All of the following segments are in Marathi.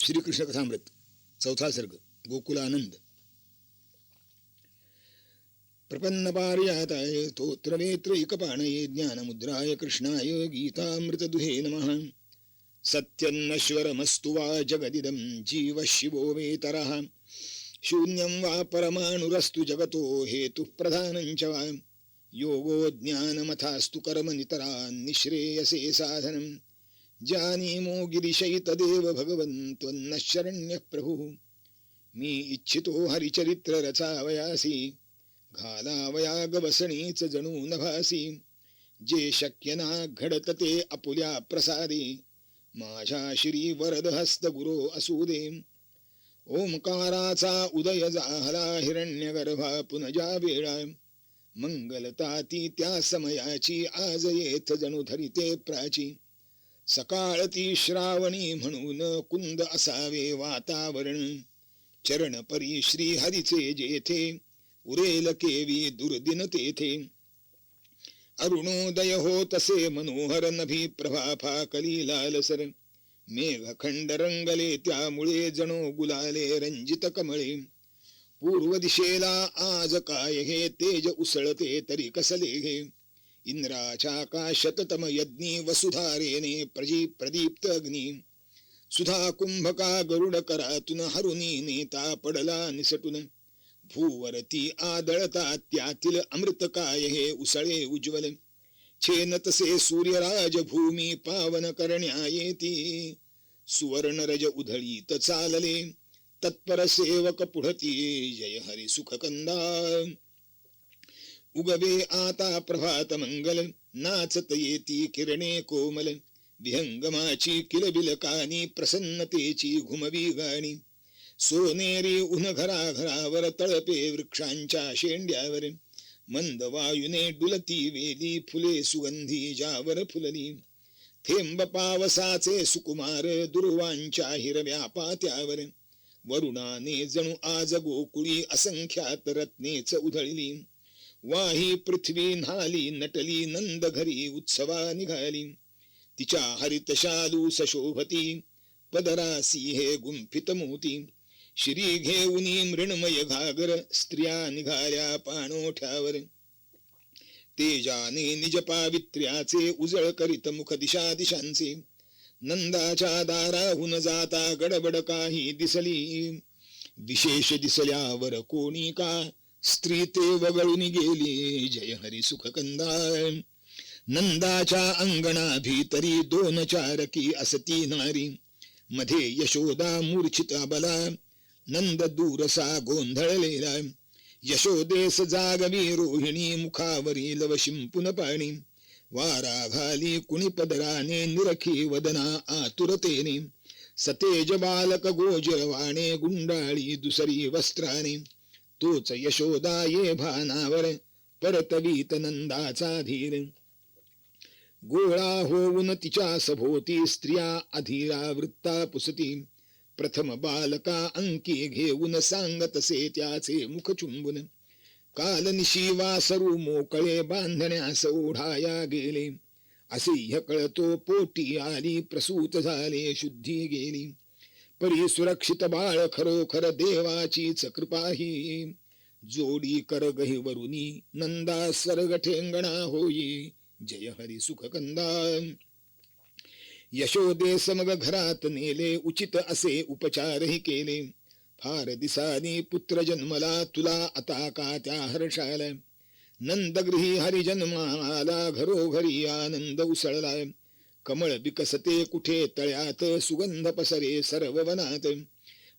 श्रीकृष्ण कथामृत चौथा सर्ग गोकुलानंद. प्रपन्न पारिजाताय स्तोत्रवेत्रैकपाणये ज्ञानमुद्राय कृष्णाय गीतामृतदुहे नमः. सत्यन्नश्वरमस्तु वा जगदिदं जीव शिवो वेतरः. शून्यं वा परमाणुरस्तु जगतो हेतुः प्रधानं च वा. योगो ज्ञानमथास्तु कर्म नितरान्निःश्रेयसे साधनं. जानीमो गिरिशैतदेव भगवन् त्वन्न शरण्यः प्रभुः. मी इच्छितो हरिचरित्र रचावयासी घालावया गवसणीच जणू नभासी. जे शक्य ना घडत ते आपुल्या प्रसादे माझ्या श्री वरद हस्त गुरो असू दे. ओंकाराचा उदय झाला हिरण्यगर्भा पुनजा वेळा. मंगलता ती त्या समयाची आज येथ जणू धरिते प्राची. सकाळ ती श्रावणी म्हणून कुंद असावे वातावरण. चरण परी श्री हरीचे जेथे उरेल केवी दुर्दिन तेथे. अरुणोदय हो तसे मनोहर नभी प्रभा फाकली लालसर. मेघखंड रंगले त्यामुळे जणो गुलाले रंजित कमळे. पूर्व दिशेला आज काय हे तेज उसळते तरी कसले हे. इंद्राच्या काशततम यज्ञी वसुधारेने प्रदीप्त अग्नी. सुधा कुंभका गरुड करातून हरुनी नेता पडला निसटून. भूवरती आदळता त्यातील अमृत काय हे उसळे उज्ज्वल. छेन तसे सूर्यराज भूमी पावन करण्या येती. सुवर्ण रज उधळीत चालले तत्पर सेवक पुढती. जय हरी सुख कंदा. उगवे आता प्रभात मंगल नाचत येती किरणे कोमल. विहंगमाची किलबिलकानी प्रसन्नतेची घुमवी गाणी. सोनेरी उन घराघरावर तळपे वृक्षांच्या शेंड्यावर. मंद वायुने डुलती वेली फुले सुगंधी ज्यावर फुलली. थेंब पावसाचे सुकुमार दुर्वांच्या हिरव्या पात्यावर. वरुणाने जणू आज गोकुळी असंख्यात रत्नेच उधळली. वाही पृथ्वी न्हाली नटली नंद घरी उत्सवा निघाली. तिच्या हरित शालू सशोभती पदरासी हे गुंफित मोती. श्री घेऊनी मृण्मय घागर स्त्रिया निघाल्या पाणोठ्यावर. तेजाने निज पावित्र्याचे उजळ करीत मुख दिशा दिशांचे. नंदाच्या दाराहून जाता गडबड काही दिसली. विशेष दिसल्यावर कोणी का स्त्री ते वगळून गेली. जय हरी सुख कंदा. नंदाच्या अंगणा भीतरी दोन चारकी असती नारी. मध्ये यशोदा मूर्छित बला नंद दूरसा गोंधळलेला. यशोदेस जागवी रोहिणी मुखावरी लव शिंपुन पाणी. वारा घाली कुणी पदराने निरखी वदना आतुरतेने. सतेज बालक गोजरवाणे गुंडाळी दुसरी वस्त्राने. तोच यशोदा ये भानावर परतवीत नंदाचा धीर. गोळा होऊन तिच्या सभोवती स्त्रिया अधीरा वृत्ता पुसती. प्रथम बालका अंकी घेऊन सांगतसे त्याचे मुख चुंबून. कालनिशी वासरू मोकळे बांधण्यास ओढाया गेले. असे कळतो पोटी आली प्रसूत झाले शुद्धी गेली. परी सुरक्षित बाळ खरोखर देवाचीच कृपाही. जोडी कर गहिवरुनी नंदा सर्ग ठेंगणा होई. जय हरी सुख कंदा. यशोदे समग घरात नेले उचित असे उपचारही केले. फार दिसानी पुत्र जन्मला तुला आता का त्या हर्षाला. नंदगृही हरिजन्माला घरोघरी आनंद उसळला. कमळ विकसते कुठे तळ्यात सुगंध पसरे सर्व वनात.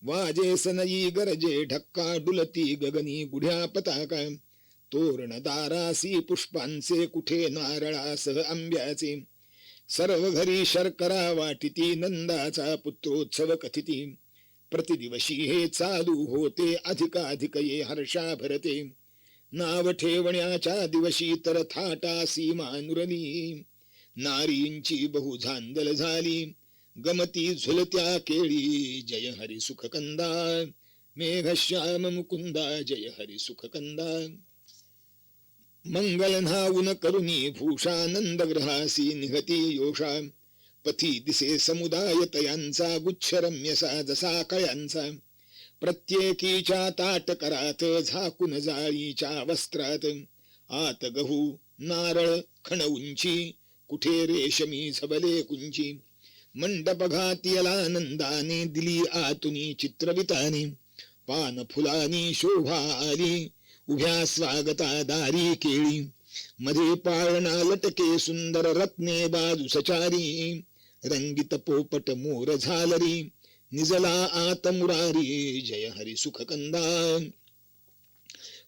वाजे सनई गरजे ढक्का डुलती गगनी गुढ्या पताका. तोरण दारासी पुष्पांचे कुठे नारळासह आंब्याचे. सर्व घरी शर्करा वाटिती नंदाचा पुत्रोत्सव कथिती. प्रतिदिवशी हे चालू होते अधिकाधिक ये हर्षा भरते. नाव ठेवण्याच्या दिवशी तर थाटासी मानुरली. नारींची बहु झांदल झाली गमती झुलत्या केळी. जय हरी सुख कंदा. मेघश्याम मुकुंदा जय हरी सुख कंदा. मंगल न्हाऊन करुणी भूषा नंद ग्रहासी निघती योषा. पथी दिसे समुदाय तयांचा गुच्छ रम्यसा जसा कळ्यांचा प्रत्येकीच्या ताटकरात झाकून जाळीच्या वस्त्रात आत गहू नारळ खण उंची कुठे रेशमी झबले कुंची मंडप घातियला नंदाने दिली आतुनी चित्रवितानी पान फुलानी शोभा आली उभ्या स्वागता दारी केळी मध्ये पाळणा लटके सुंदर रत्ने बाजू सचारी रंगित पोपट मोर झालरी निजला आत मुरारी जय हरी सुख कंदा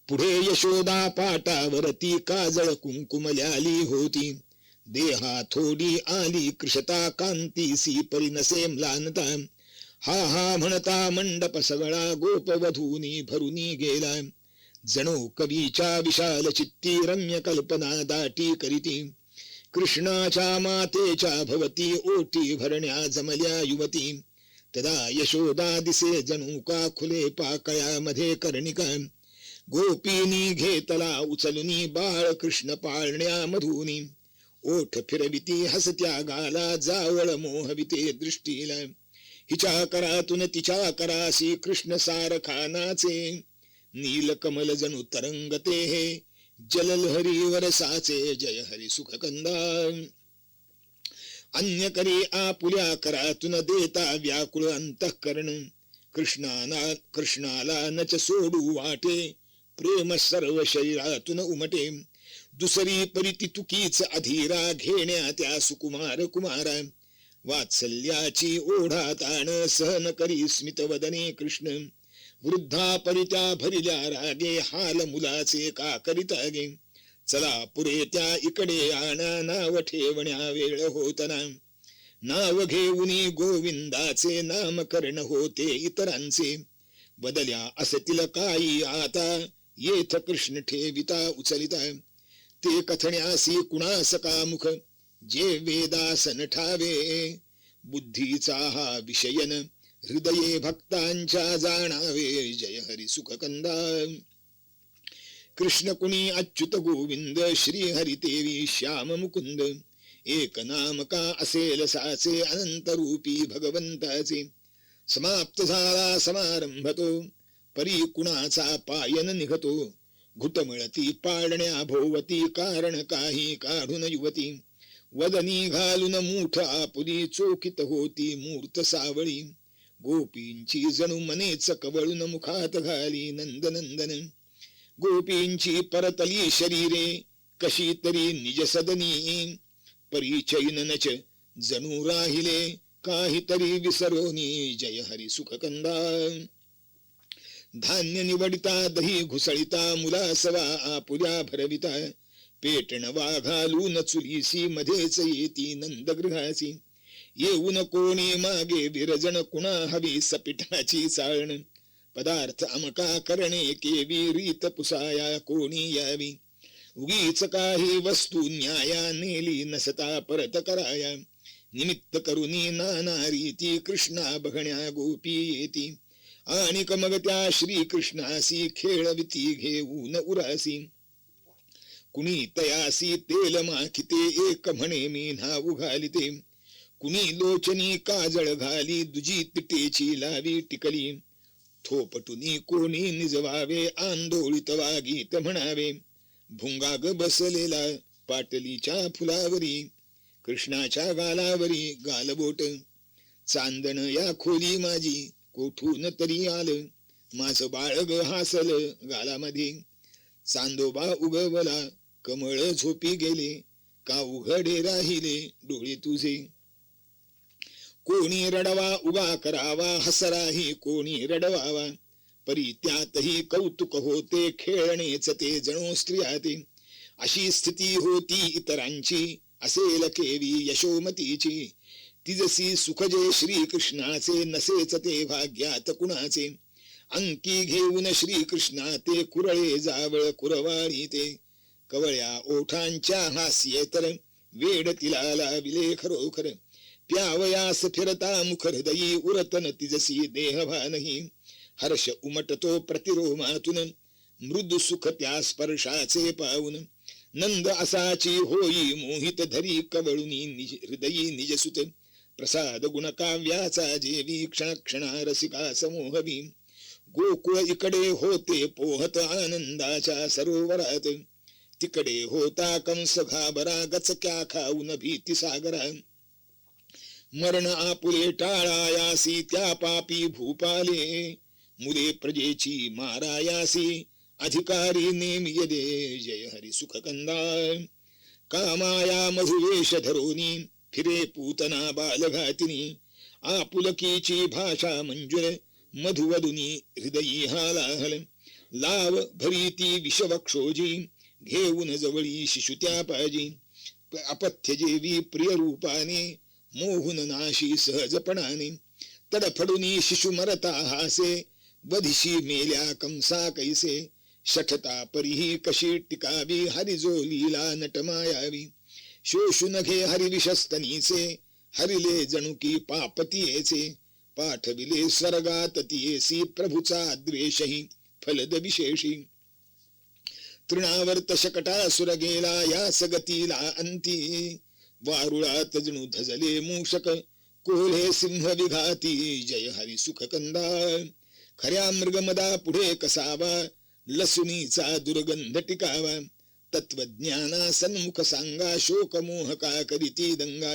पुढे यशोदा पाटावरती काजळ कुंकुमल्याली होती देहा थोडी आली कृशता कांतीसी परिनसे म्लानता हा हा म्हणता मंडप सगळा गोपवधूनी भरुनी गेला जणू कवीच्या विशाल चित्ती रम्य कल्पना दाटी करीती कृष्णाच्या मातेच्या भवती ओटी भरण्या जमल्या युवती तदा यशोदा दिसे जणू का खुले पाकळ्यामध्ये कर्णिका गोपीनी घेतला उचलुनी बाळ कृष्ण पाळण्या मधुनी ओठ फिरविती हसत्या गाला जावळ मोहविते दृष्टीला हिच्या करातून तिच्या करासी कृष्ण सारखानाचे नील कमल जणू तरंगते हे जललहरी वरसाचे जय हरी सुख कंदा अन्य करी आपुल्या करातून देता व्याकुळ अंतःकरण कृष्णाला नच सोडू वाटे प्रेम सर्व शरीरातून उमटे दुसरी परिती तुकीच अधीरा घेण्या त्या सुकुमार कुमारा वात्सल्याची ओढा ताण सहन करी स्मित वदने कृष्ण वृद्धा परित्या भरिल्या रागे हाल मुलाचे का करिता गे चला पुरे त्या इकडे आणा नाव ठेवण्या वेळ होतना नाव घेऊनी गोविंदाचे नाम कर्ण होते इतरांचे बदल्या असतील काही आता येथ कृष्ण ठेविता उचलिता ते कथण्यासी कुणास का मुख जे वेदासन ठावे बुद्धीचा हा विषयन हृदये भक्तांच्या जाणावे जय हरी सुख कंदा कृष्ण कुणी अच्युत गोविंद श्री हरी तेवी श्याम मुकुंद एक नाम का असेल साचे अनंत रूपी भगवंताचे समाप्त झाला समारंभ तो परी कुणाचा पायन निघतो घुटमळती पाडण्या भोवती कारण काही काढून युवती वदनी घालून मूठ आपुली चोखित होती मूर्त सावळी गोपींची जणू मनेच कवळून मुखात घाली नंदनंदन गोपींची परतली शरीरे कशी तरी निज सदनी परिचैननच जणू राहिले काहीतरी विसरोनी जय हरी सुख कंदा धान्य निवडिता दही घुसळिता मुलासवा आपुल्या भरविता पेटणवा घालून चुलीसी मध्येच येती नंदगृहासी येऊन कोणी मागे विरजण कुणा हवी सपिठाची चाळण पदार्थ अमका करणे केवी रीत पुसाया कोणी यावी उगीच काही वस्तू न्याया नेली नसता परत कराया निमित्त करुनी नाना रीती कृष्णा बघण्या गोपी येती आणि मग त्या श्री कृष्णासी खेळविती घेऊन उरासी कुणी तयासी तेल माखिते एक म्हणे मी नाव घालिते कुणी लोचनी काजळ घाली दुजी तिटेची लावी टिकली थोपटुनी कोणी निजवावे आंदोळीत वागीत म्हणावे भुंगाग बसलेला पाटलीच्या फुलावरी कृष्णाच्या गालावरी गालबोट चांदण या खोली माझी कोठून तरी आलं माझं बाळग हासल गालामध्ये चांदोबा उगवला कमळ झोपी गेले का उघडे राहिले डोळे तुझे कोणी रडवा उगा करावा हसराही कोणी रडवावा परी त्यातही कौतुक होते खेळणेच ते जणू स्त्रियाते अशी स्थिती होती इतरांची असेल केवी यशोमतीची तिजसी सुखजे श्री कृष्णाचे नसेच ते भाग्यात कुणाचे अंकी घेऊन श्री कृष्णा ते कुरळे जावळ कुरवाळी ते कवळ्या ओठांच्या हास्य तर वेड तिला लाविले खरोखर प्यावयास फिरता मुख हृदयी उरतन तिजसी देहभानही हर्ष उमटतो प्रतिरोमातून मृदु सुख त्या स्पर्शाचे पाऊन नंद असाची होई मोहित धरी कवळुनी हृदयी निजसुत प्रसाद गुण काव्याचा जेवी क्षण क्षणा रसिका समोहवी. गोकुळ इकडे होते पोहत आनंदाच्या सरोवरात, तिकडे होता कंस घाबरा गचक्या खाऊन भीती सागरा. मरण आपुले टाळायासी त्या पापी भूपाले, मुले प्रजेची मारायासी अधिकारी नेमिय दे. जय हरी सुख कंदा. कामाया मधुवेश धरोनी फिरे पूतना बालघातिनी, आपुलकीची भाषा मंजुर मधुवदुनी हृदयी हालाहल. लाव भरीती विषवक्षोजी घेऊन जवळी शिशुत्या पाजी. अपथ्य जेवी प्रिय रूपाने मोहून नाशी सहजपणाने. तडफडुनी शिशु मरता हासे वधिशी मेल्या कंसा कैसे. शठता परीही कशी टिकावी हरिजो लीला नटमायावी. शोषु नघे हरिविषस्तनीचे हरिले जणुकी पापतीयेचे. पाठविले स्वर्गात तियेसी प्रभुचा द्वेषही फलद विशेषी. तृणावर्त शकटासुर गेला या सगतीला अंती. वारुळात जणू धजले मूषक कोल्हे सिंह विघाती. जय हरी सुख कंदा. खऱ्या मृगमदा पुढे कसावा लसुनीचा दुर्गंध टिकावा. तत्वज्ञाना सन्मुख सांगा शोक मोह का करीती दंगा.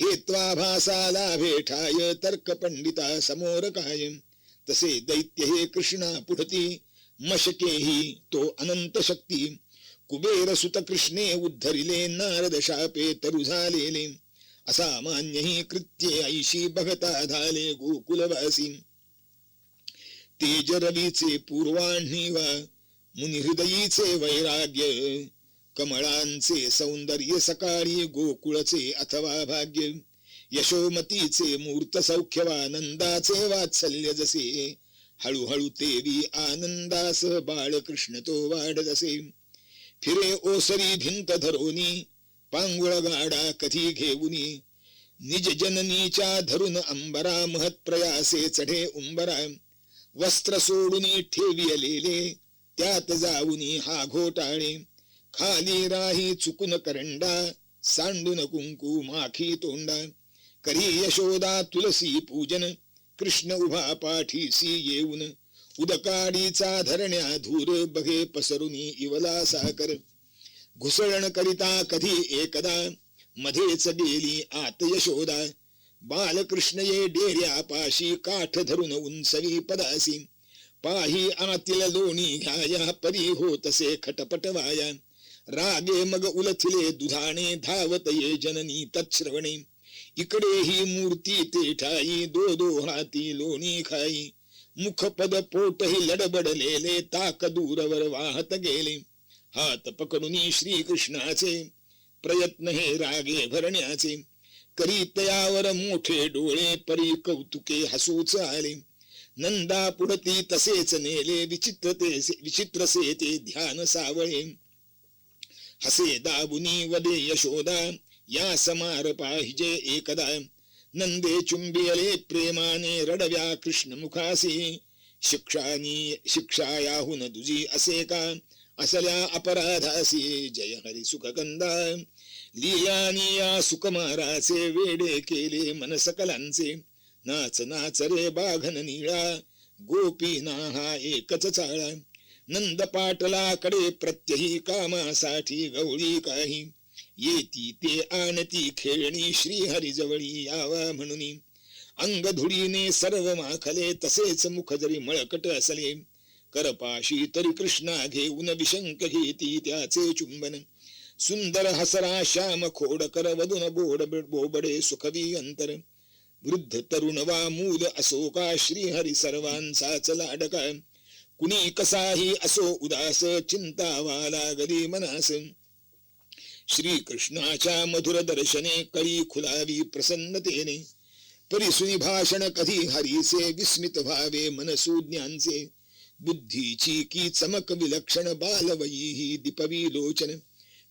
हेत्वाभासा लाभे ठाय तर्क पंडिता समोर काय. तसे दैत्य हे कृष्णा पुढती मशकेही तो अनंत शक्ती. कुबेर सुत कृष्णे उद्धरिले नारद शापे तरु झालेले. असामान्यही कृत्ये ऐशी बघता झाले गोकुलवासी. तेज रवीचे पूर्वाह्णीवा मुनी हृदयीचे वैराग्य. कमळांचे सौंदर्य सकाळी गोकुळचे अथवा भाग्य. यशोमतीचे मूर्त सौख्यवा नंदाचे वात्सल्य जसे. हळूहळू तेवी आनंदास बाळकृष्ण तो वाढतसे. फिरे ओसरी भिंत धरोनी पांगुळ गाडा कधी घेऊनी. निज जननीच्या धरून अंबरा महत्प्रयासे चढे उंबरा. वस्त्र सोडूनी ठेवियलेले त्यात जाऊनी हा घोटाळे. खाली राही चुकून करंडा सांडून कुंकू माखी तोंडा. करी यशोदा तुलसी पूजन कृष्ण उभा पाठीसी येऊन. उदकाडीचा धरण्या धूर बघे पसरुनी इवला साकर. घुसळण करिता कधी एकदा मध्येच गेली आत यशोदा. बालकृष्ण ये डेऱ्या पाशी काठ धरून उंचवी पदासी. पाही आतील लोणी घ्याया परी होतसे खटपट वाया. रागे मग उलथिले दुधाणे धावत ये जननी तत्श्रवणे. इकडे ही मूर्ती ते ठाई दो दो हाती लोणी खाई. मुखपद पोटही लडबडलेले ताक दूरवर वाहत गेले. हात पकडूनी श्रीकृष्णाचे प्रयत्न हे रागे भरण्याचे. करीतयावर मोठे डोळे परी कौतुके हसूच आले. नंदा पुढती तसेच नेले विचित्रसे ते ध्यान सावळे. हसे दाबुनी वदे यशोदा या समार पाहिजे एकदा. नंदे चुंबियले प्रेमाने रडव्या कृष्ण मुखासी. शिक्षायाहून दुजी असे का असल्या अपराधासी. जय हरी सुख कंदा. लियानी या सुकुमाराचे वेडे केले मन सकलांचे. नाच नाच रे बाघन निळा गोपीना हा एकच चाळा. नंद पाटलाकडे प्रत्यही कामासाठी गवळी काही. येती ते आणती खेळणी श्रीहरी जवळी यावा म्हणून. अंग धुळीने सर्व माखले तसेच मुख जरी मळकट असले. करपाशी तरी कृष्णा घेऊन विशंक घेती त्याचे चुंबन. सुंदर हसरा श्याम खोडकर वदून बोबडे सुखवी अंतर. वृद्ध तरुण वा मूल असो का श्रीहरी सर्वांचाच लाडका. कुणी कसाही असो उदास चिंता वाला गली मनास. श्रीकृष्णाच्या मधुर दर्शने कळी खुलावी प्रसन्नतेने. परिसुनी भाषण कधी हरीचे विस्मित व्हावे मनसू ज्ञानचे. बुद्धीची की चमक विलक्षण बालवयी ही दीपवी लोचन.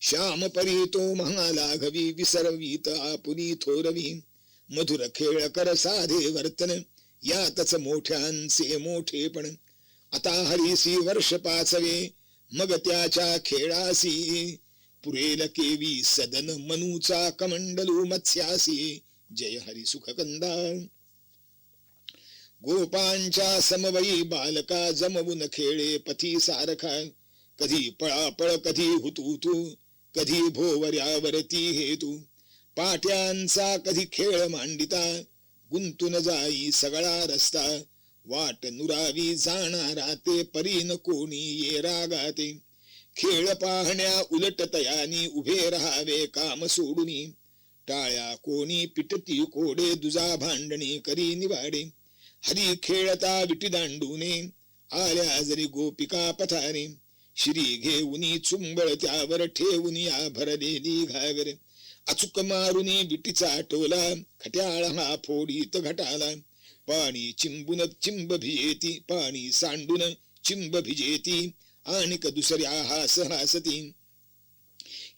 श्याम परी तो महालाघवी विसरवीत आपुनी थोरवी. मधुर खेळ कर साधे वर्तन यातच मोठ्यांचे मोठेपण. आता हरीसी वर्ष पाचवे मग त्याच्या खेळासी. पुरेल केवी सदन मनूचा कमंडलू मत्स्यासी. जय हरी सुखकंदा. गोपांच्या समवयी बालका जमवून खेळे पथी सारखा, कधी पळापळ कधी हुतुतू, कधी भोवऱ्यावरती हेतू. पाट्यांचा कधी खेळ मांडिता, गुंतून जाई सगळा रस्ता. वाट नुरावी जाणारा ते परीन कोणी ये रागाते. खेळ पाहण्या उलट तयानी उभे राहावे काम सोडूनी. टाळ्या कोणी पिटती कोडे दुजा भांडणी करी निवाडे. हरी खेळता विटी दांडूने आल्या जरी गोपिका पथाने. श्री घेऊनी चुंबळ त्यावर ठेवून या भरलेली घागर. अचूक मारुनी विटीचा टोला खट्याळ हा फोडीत घटाला. पाणी चिंबून चिंब भिजेती, पाणी सांडून चिंब भिजेती. आणिक दुसऱ्या हास हासती.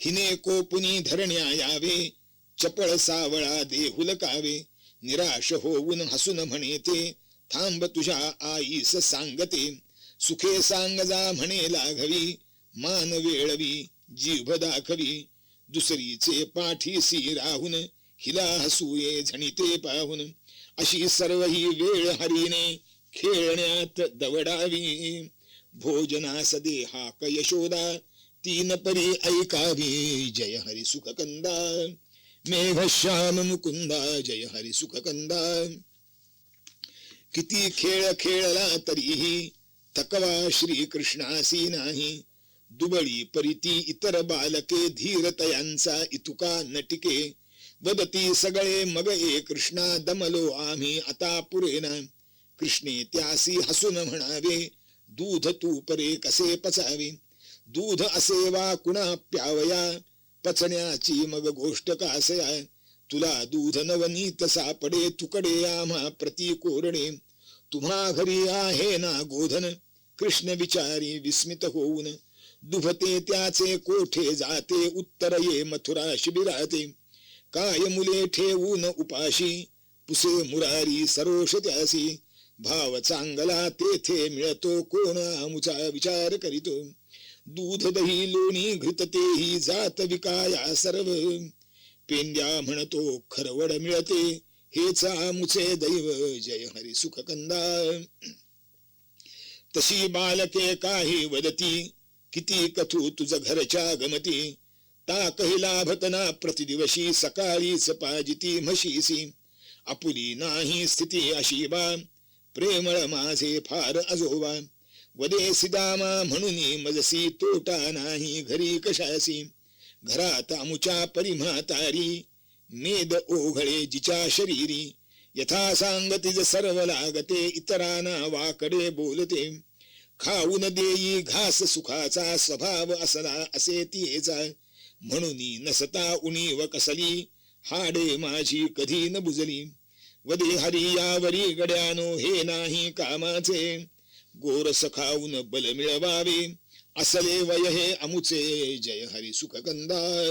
हिने कोपुनी धरण्या यावे, चपळ सावळा देहुल कावे. निराश होऊन हसून म्हणे ते, थांब तुझ्या आईस सांगते. सुखे सांग जा म्हणे लाघवी, मान वेळवी जीभ दाखवी. दुसरीचे पाठीसी राहून हिला हसूये झणीते पाहून. अशी सर्व ही वेळ हरीने खेळण्यात दवडावी. भोजनास दे हाक यशोदा, तीन परी ऐकावी. जय हरी सुखकंदा, मेघश्याम मुकुंदा. जय हरी सुखकंदा. किती खेळ खेळला तरीही थकवा श्री कृष्णासी नाही. दुबळी परिती इतर बालके धीरतयांचा इतुका नटिके. वदती सगळे मग ए कृष्णा, दमलो आम्ही आता पुरेना. कृष्णे त्यासी हसून म्हणावे, दूध तूप रे कसे पचावे. दूध असे वा कुणा प्यावया, पचण्याची मग गोष्ट कासया. तुला दूध नवनीत सापडे, तुकडे आम्हा प्रति कोरडे. तुम्हा घरी आहे ना गोधन, कृष्ण विचारी विस्मित होऊन. दुभते त्याचे कोठे जाते, उत्तर ये मथुरा शिबिराते. काय मुले ठेवून उपाशी, पुसे मुरारी सरोष त्यासी. भाव चांगला तेथे मिळतो, कोण आमुचा विचार करीतो. दूध दही लोणी घृततेही जात विकाया सर्व. पेंड्या म्हणतो खरवड मिळते, हेच आमुचे दैव. जय हरी सुखकंदा. तशी बालके काही वदती, किती कथू तुझ घरच्या गमती. ताकही लाभत ना प्रतिदिवशी, सकाळीच पाजिती म्हशीसी. आपुली नाही स्थिती अशी बा, प्रेमळ माझे फार आजोबा. वदे सिदामा म्हणून मजसी, तोटा नाही घरी कशासी. घरात आमुच्या परिम्हातारी, मेद ओघळे जिच्या शरीरी. यथा सांगतीज सर्व लागते, इतरांना वाकडे बोलते. खाऊन देई घास सुखाचा, स्वभाव असला असे तिचा. म्हणून नसता उणीव कसली, हाडे माझी कधी न बुजली. वदे हरी यावरी गड्यानो, हे नाही कामाचे. गोरस खाऊन बल मिळवावे, असले वय हे अमुचे. जय हरी सुखकंदा.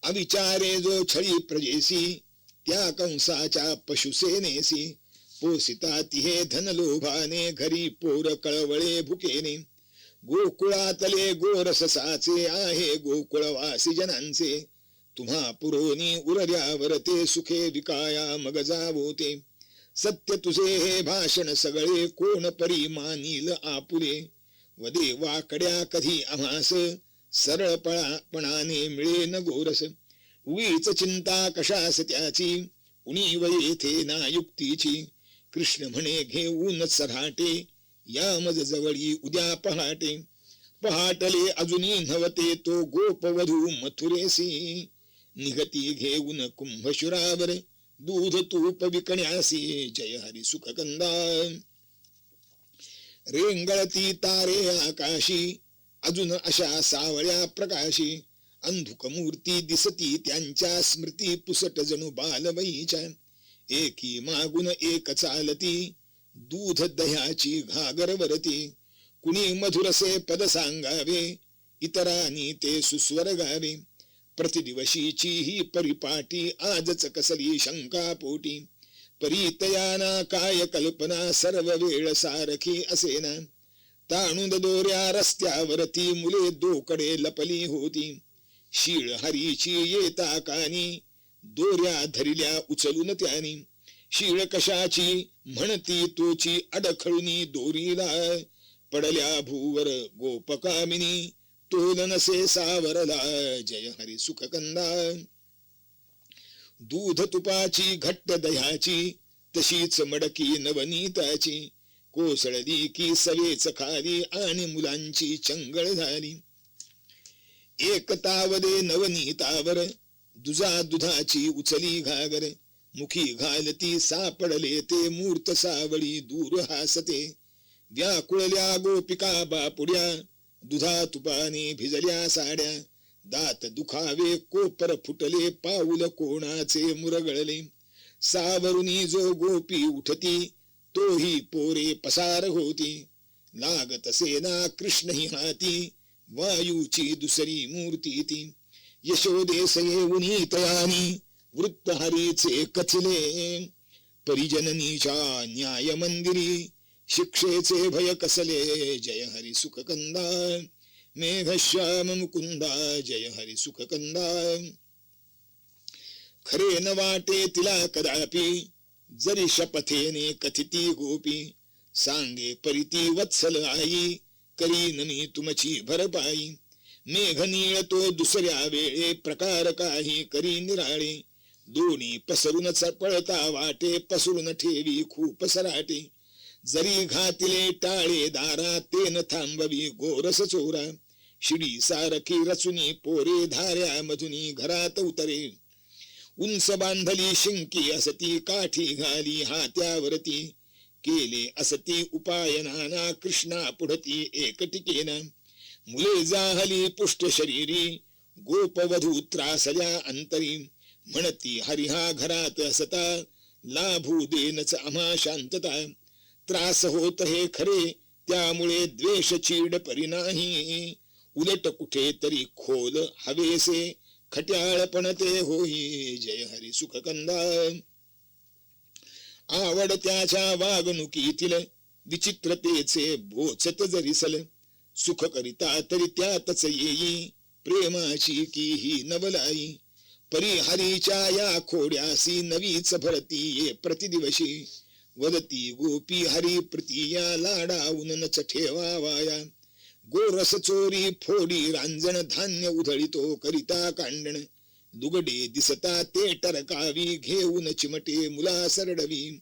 अविचारे जो छळी प्रजेसी, त्या कंसाच्या पशुसेनेसी. पोसिता तिहे धन लोभाने, घरी पोर कळवळे भुकेने. गोकुळातले गोरस साचे आहे, गोकुळवासी जनांचे. तुम्हा पुरोनी उरल्यावर ते, सुखे विकाया मग जावोते. सत्य तुझे हे भाषण सगळे, कोण परी मानील आपुले. वदे वाकड्या कधी आम्हास, सरळपणाने मिळेन गोरस. उगीच चिंता कशास त्याची, उणीव येथे ना युक्तीची. कृष्ण म्हणे घेऊन सराटे, या मज जवळी उद्या पहाटे. पहाटले अजूनी नव्हते, तो गोपवधू मथुरेसी. निघती घेऊन कुंभशुरावर, दूध तूप विकण्यासी. जय हरी सुखकंदा. रेंगळती तारे आकाशी, अजून अशा सावळ्या प्रकाशी. अंधुक मूर्ती दिसती त्यांच्या, स्मृती पुसट जणू बालवयीच्या. एकी मागून एक चालती, दूध दह्याची घागर वरती. कुणी मधुरसे पद सांगावे, इतरांनी ते सुस्वर गावे. प्रतिदिवशीची ही परिपाटी, आजच कसली शंका पोटी. परितयाना काय कल्पना, सर्व वेळ सारखी असेना. ताणून दोऱ्या रस्त्यावरती, मुले दोकडे लपली होती. शीळ हरीची येता कानी, दोऱ्या धरिल्या उचलून त्यानी, शीळ कशाची म्हणती तोची अडखळुनी दोरीला, पडल्या भूवर गोपकामिनी तोल नसे सावरला, जय हरी सुखकंदा. दूध तुपाची घट्ट दह्याची तशीच मडकी नवनीताची, कोसळली की सवेच खाली आणि मुलांची चंगळ झाली. एक तावदे नवनीतावर दुजा दुधाची उचली घागर, मुखी घालती सापडले ते मूर्त सावळी दूर हासते. व्याकुळल्या गोपिका बापुड्या दुधा तुपाने भिजल्या साड्या, दात दुखावे कोपर फुटले पाऊल कोणाचे मुरगळले. सावरुनी जो गोपी उठती तोही पोरे पसार होती, लागत सेना कृष्ण ही हाती वायूची दुसरी मूर्ती ती. यशोदेस येऊनी तयानी वृत्त हरीचे कथले, परिजननीच्या न्याय मंदिरी शिक्षेचे भय कसले, जय हरी सुखकंदा. मेघश्याम मुकुंदा जय हरी सुखकंदा. खरे न वाटे तिला कदापि जरी शपथेने कथिती गोपी, सांगे परिती वत्सल आई करीन मी तुमची भरपाई. मेघ नीळ तो दुसऱ्या वेळे प्रकार काही करी निराळे, दोन्ही पसरून पळता वाटे पसरून ठेवी खूप सराटे. जरी घातले टाळे दारा तेन थांबवी गोरस चोरा, शिडी सारखी रचुनी पोरे धाऱ्या मधुनी घरात उतरे. उंच बांधली शिंकी असती काठी घाली हात्यावरती, केले असती उपाय नाना कृष्णा पुढती एक टिकेना. मुले जाहली पुष्ट शरीरी गोपवधू त्रासल्या अंतरी, म्हणती हरिहा घरात असता लाभू देनच आम्हा शांतता. त्रास होत हे खरे त्यामुळे द्वेष चीड परिनाही, उलट कुठे तरी खोल हवेसे खट्याळपण ते होई, जय हरी सुखकंदा. आवड त्याच्या वागणुकीतील विचित्रतेचे भोचत जरीसल, सुख करिता तरी त्यातच येई प्रेमाची की ही नवलाई. परिहरीच्या या खोड्यासी नवीच भरती ये प्रतिदिवशी, वदती गोपी हरी प्रिया लाडाऊन नच ठेवावाया. गोरस चोरी फोडी रांजण धान्य उधळीतो करिता कांडण, दुगडे दिसता ते टरकावी घेऊन चिमटे मुला सरडवी.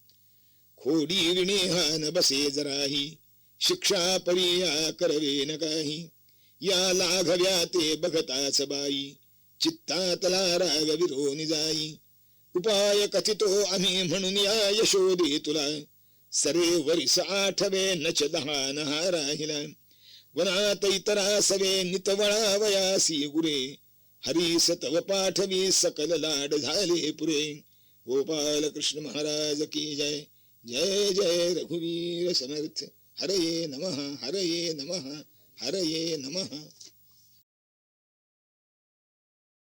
खोडी विनेहान बसे जराही शिक्षा परिया करवे न काही, या लाघव्या ते बघताच बाई चित्तातला राग विरोनी जाई. उपाय कथितो आम्ही म्हणून या यशोदे तुला, सरे वरिस आठवे नच दहा नहा राहिला. वनात इतरा सवे नितवळा वयासी गुरे, हरीस तव पाठवी सकल लाड झाले पुरे. गोपाल कृष्ण महाराज की जय. जय जय रघुवीर समर्थ. हरये नमः हरये नमः हरये नमः.